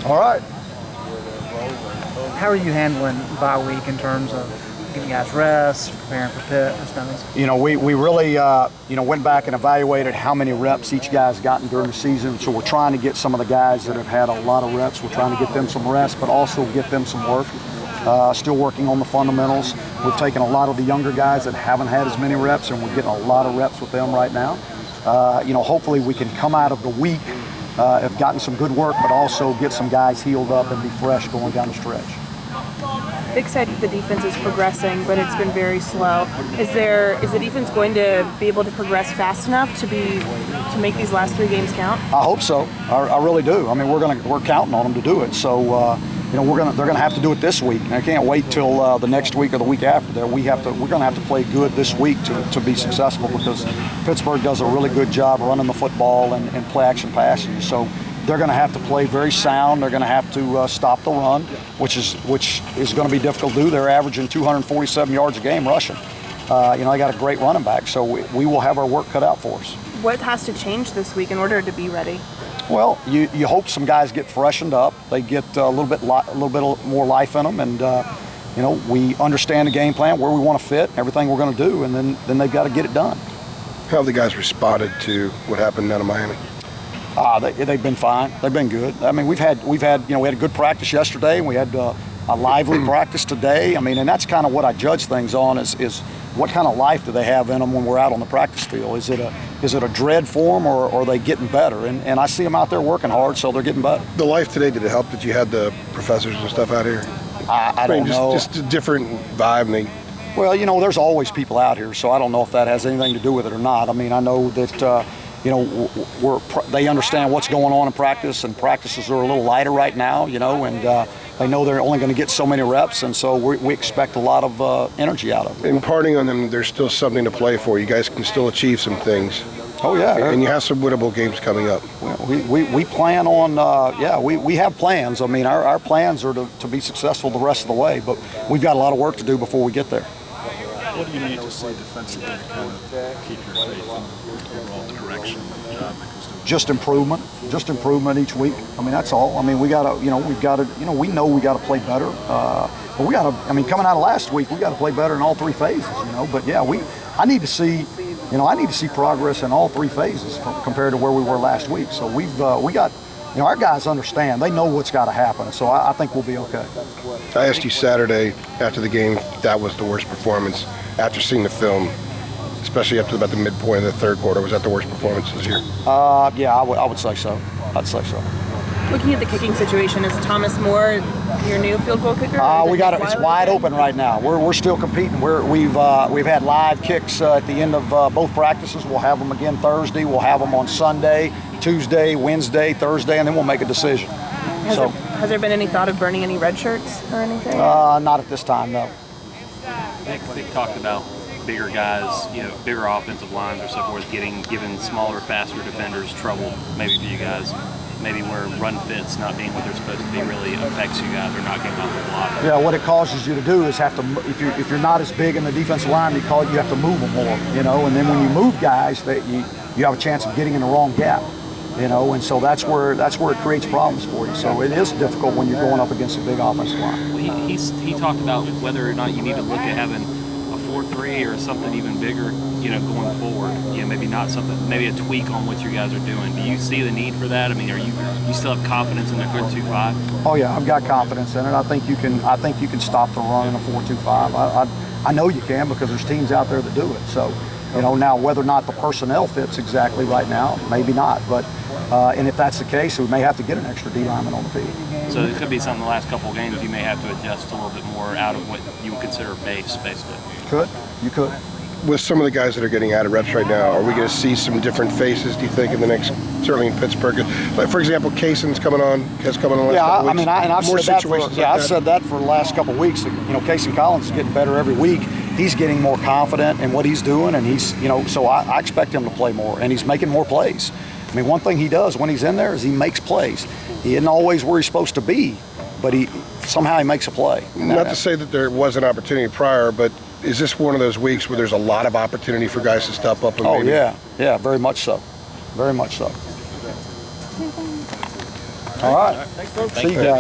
All right. How are you handling bye week in terms of giving guys rest, preparing for Pitt, those things? You know, we really, went back and evaluated how many reps each guy's gotten during the season. So we're trying to get some of the guys that have had a lot of reps, we're trying to get them some rest, but also get them some work. Still working on the fundamentals. We've taken a lot of the younger guys that haven't had as many reps, and we're getting a lot of reps with them right now. Hopefully we can come out of the week, have gotten some good work, but also get some guys healed up and be fresh going down the stretch. Big side of the defense is progressing, but it's been very slow. Is the defense going to be able to progress fast enough to make these last 3 games count? I hope so. I really do. I mean, we're counting on them to do it. So they're gonna have to do it this week. And I can't wait till the next week or the week after that. We're gonna have to play good this week to be successful, because Pittsburgh does a really good job running the football and play action passing. So they're going to have to play very sound. They're going to have to stop the run, which is going to be difficult to do. They're averaging 247 yards a game rushing. They got a great running back, so we will have our work cut out for us. What has to change this week in order to be ready? Well, you hope some guys get freshened up. They get a little bit more life in them, and we understand the game plan, where we want to fit, everything we're going to do, and then they've got to get it done. How have the guys responded to what happened down in Miami? They've been fine. They've been good. I mean, we had a good practice yesterday, and we had a lively practice today. I mean, and that's kind of what I judge things on is what kind of life do they have in them when we're out on the practice field? Is it a dread for them, or are they getting better? And I see them out there working hard, so they're getting better. The life today, did it help that you had the professors and stuff out here? I don't know. Just a different vibe. Well, there's always people out here, so I don't know if that has anything to do with it or not. I mean, I know that. They understand what's going on in practice, and practices are a little lighter right now, and they know they're only going to get so many reps, and so we expect a lot of energy out of them. Imparting on them, there's still something to play for. You guys can still achieve some things. Oh, yeah. And you have some winnable games coming up. Well, we plan on, we have plans. I mean, our plans are to be successful the rest of the way, but we've got a lot of work to do before we get there. What do you need to see defensively to kind of keep your faith in overall direction of the job that goes to it? Just improvement each week. I mean, that's all. I mean, we know we got to play better. But we got to, coming out of last week, we got to play better in all 3 phases, But yeah, I need to see progress in all 3 phases compared to where we were last week. So we got. Our guys understand. They know what's got to happen, so I think we'll be okay. I asked you Saturday after the game if that was the worst performance. After seeing the film, especially up to about the midpoint of the 3rd quarter, was that the worst performance this year? Yeah, I would say so. I'd say so. Looking at the kicking situation, is Thomas Moore your new field goal kicker? It's wide open right now. We're still competing. We've had live kicks at the end of both practices. We'll have them again Thursday. We'll have them on Sunday, Tuesday, Wednesday, Thursday, and then we'll make a decision. Has there been any thought of burning any red shirts or anything? Not at this time, no. They talked about bigger guys, bigger offensive lines or so forth, giving smaller, faster defenders trouble, maybe for you guys. Maybe where run fits not being what they're supposed to be really affects you guys, or not getting off the block. Yeah, what it causes you to do is if you're not as big in the defensive line, you have to move them more, and then when you move guys, that you have a chance of getting in the wrong gap, and so that's where it creates problems for you. So it is difficult when you're going up against a big offensive line. Well, he talked about whether or not you need to look at having a 4-3 or something even bigger, going forward. Maybe a tweak on what you guys are doing. Do you see the need for that? I mean, you still have confidence in the 4-2-5? Oh yeah, I've got confidence in it. I think you can stop the run in a 4-2-5. I know you can, because there's teams out there that do it. So, now whether or not the personnel fits exactly right now, maybe not. But and if that's the case, we may have to get an extra D lineman on the field. So it could be something the last couple of games you may have to adjust a little bit more out of what you would consider base, basically. You could. With some of the guys that are getting added reps right now, are we going to see some different faces, do you think, in the next, certainly in Pittsburgh? Like, for example, Kayson's has come on the last couple of weeks. I've said that for the last couple of weeks. Kayson Collins is getting better every week. He's getting more confident in what he's doing, and so I expect him to play more, and he's making more plays. I mean, one thing he does when he's in there is he makes plays. He isn't always where he's supposed to be, but somehow he makes a play. Not to say that there was an opportunity prior, but is this one of those weeks where there's a lot of opportunity for guys to step up? Yeah, very much so. Very much so. All right. See you guys.